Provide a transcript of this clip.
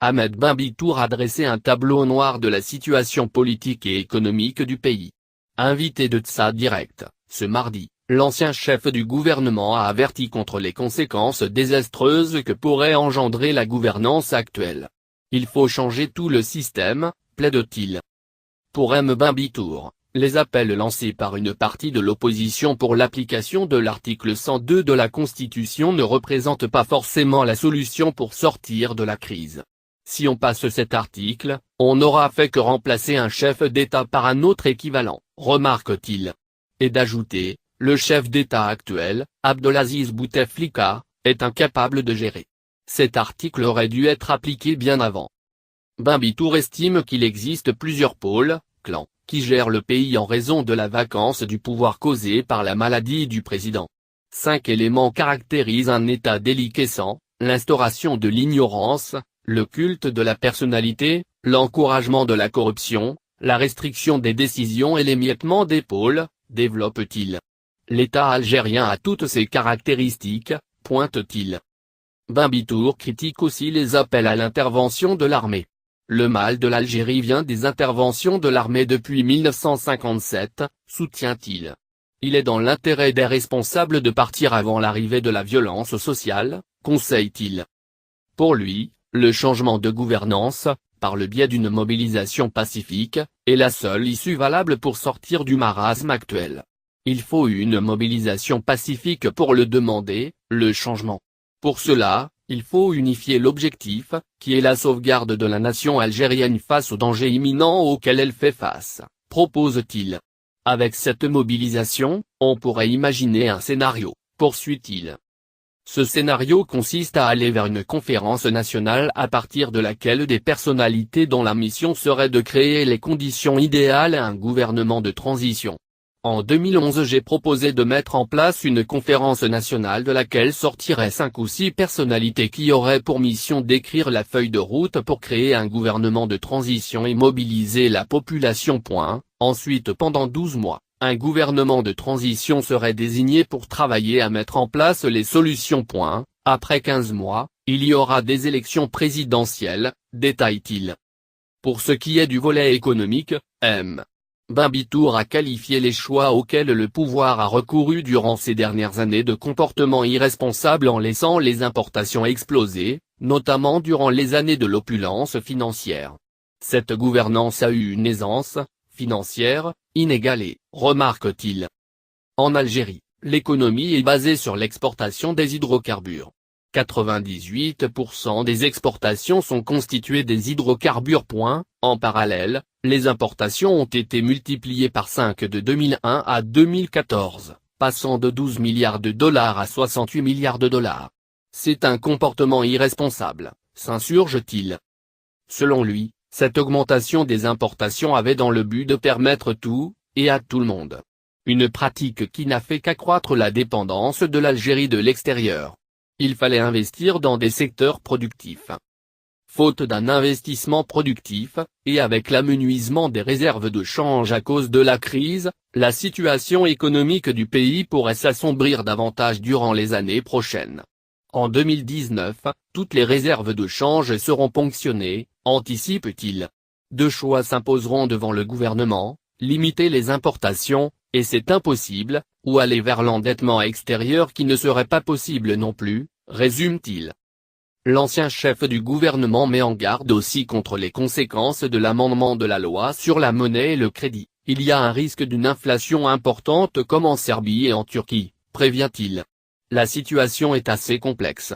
Ahmed Binbitour a dressé un tableau noir de la situation politique et économique du pays. Invité de Tsa Direct, ce mardi, l'ancien chef du gouvernement a averti contre les conséquences désastreuses que pourrait engendrer la gouvernance actuelle. Il faut changer tout le système, plaide-t-il. Pour M. Binbitour, les appels lancés par une partie de l'opposition pour l'application de l'article 102 de la Constitution ne représentent pas forcément la solution pour sortir de la crise. Si on passe cet article, on n'aura fait que remplacer un chef d'État par un autre équivalent, remarque-t-il. Et d'ajouter, le chef d'État actuel, Abdelaziz Bouteflika, est incapable de gérer. Cet article aurait dû être appliqué bien avant. Binbitour estime qu'il existe plusieurs pôles, clans, qui gèrent le pays en raison de la vacance du pouvoir causée par la maladie du président. 5 éléments caractérisent un État déliquescent: l'instauration de l'ignorance, le culte de la personnalité, l'encouragement de la corruption, la restriction des décisions et l'émiettement des pôles, développe-t-il. L'État algérien a toutes ces caractéristiques, pointe-t-il. Binbitour critique aussi les appels à l'intervention de l'armée. Le mal de l'Algérie vient des interventions de l'armée depuis 1957, soutient-il. Il est dans l'intérêt des responsables de partir avant l'arrivée de la violence sociale, conseille-t-il. Pour lui, le changement de gouvernance, par le biais d'une mobilisation pacifique, est la seule issue valable pour sortir du marasme actuel. Il faut une mobilisation pacifique pour le demander, le changement. Pour cela, il faut unifier l'objectif, qui est la sauvegarde de la nation algérienne face aux dangers imminents auxquels elle fait face, propose-t-il. Avec cette mobilisation, on pourrait imaginer un scénario, poursuit-il. Ce scénario consiste à aller vers une conférence nationale à partir de laquelle des personnalités dont la mission serait de créer les conditions idéales à un gouvernement de transition. En 2011 j'ai proposé de mettre en place une conférence nationale de laquelle sortiraient 5 ou 6 personnalités qui auraient pour mission d'écrire la feuille de route pour créer un gouvernement de transition et mobiliser la population. Ensuite pendant 12 mois, un gouvernement de transition serait désigné pour travailler à mettre en place les solutions. Après 15 mois, il y aura des élections présidentielles, détaille-t-il. Pour ce qui est du volet économique, M. Binbitour a qualifié les choix auxquels le pouvoir a recouru durant ces dernières années de comportements irresponsables en laissant les importations exploser, notamment durant les années de l'opulence financière. Cette gouvernance a eu une aisance financière inégalée, remarque-t-il. En Algérie, l'économie est basée sur l'exportation des hydrocarbures. 98% des exportations sont constituées des hydrocarbures. En parallèle, les importations ont été multipliées par 5 de 2001 à 2014, passant de 12 milliards de dollars à 68 milliards de dollars. C'est un comportement irresponsable, s'insurge-t-il. Selon lui, cette augmentation des importations avait dans le but de permettre tout, et à tout le monde. Une pratique qui n'a fait qu'accroître la dépendance de l'Algérie de l'extérieur. Il fallait investir dans des secteurs productifs. Faute d'un investissement productif, et avec l'amenuisement des réserves de change à cause de la crise, la situation économique du pays pourrait s'assombrir davantage durant les années prochaines. En 2019, toutes les réserves de change seront ponctionnées, anticipe-t-il. 2 choix s'imposeront devant le gouvernement: limiter les importations, et c'est impossible, ou aller vers l'endettement extérieur qui ne serait pas possible non plus, résume-t-il. L'ancien chef du gouvernement met en garde aussi contre les conséquences de l'amendement de la loi sur la monnaie et le crédit. Il y a un risque d'une inflation importante comme en Serbie et en Turquie, prévient-il. La situation est assez complexe.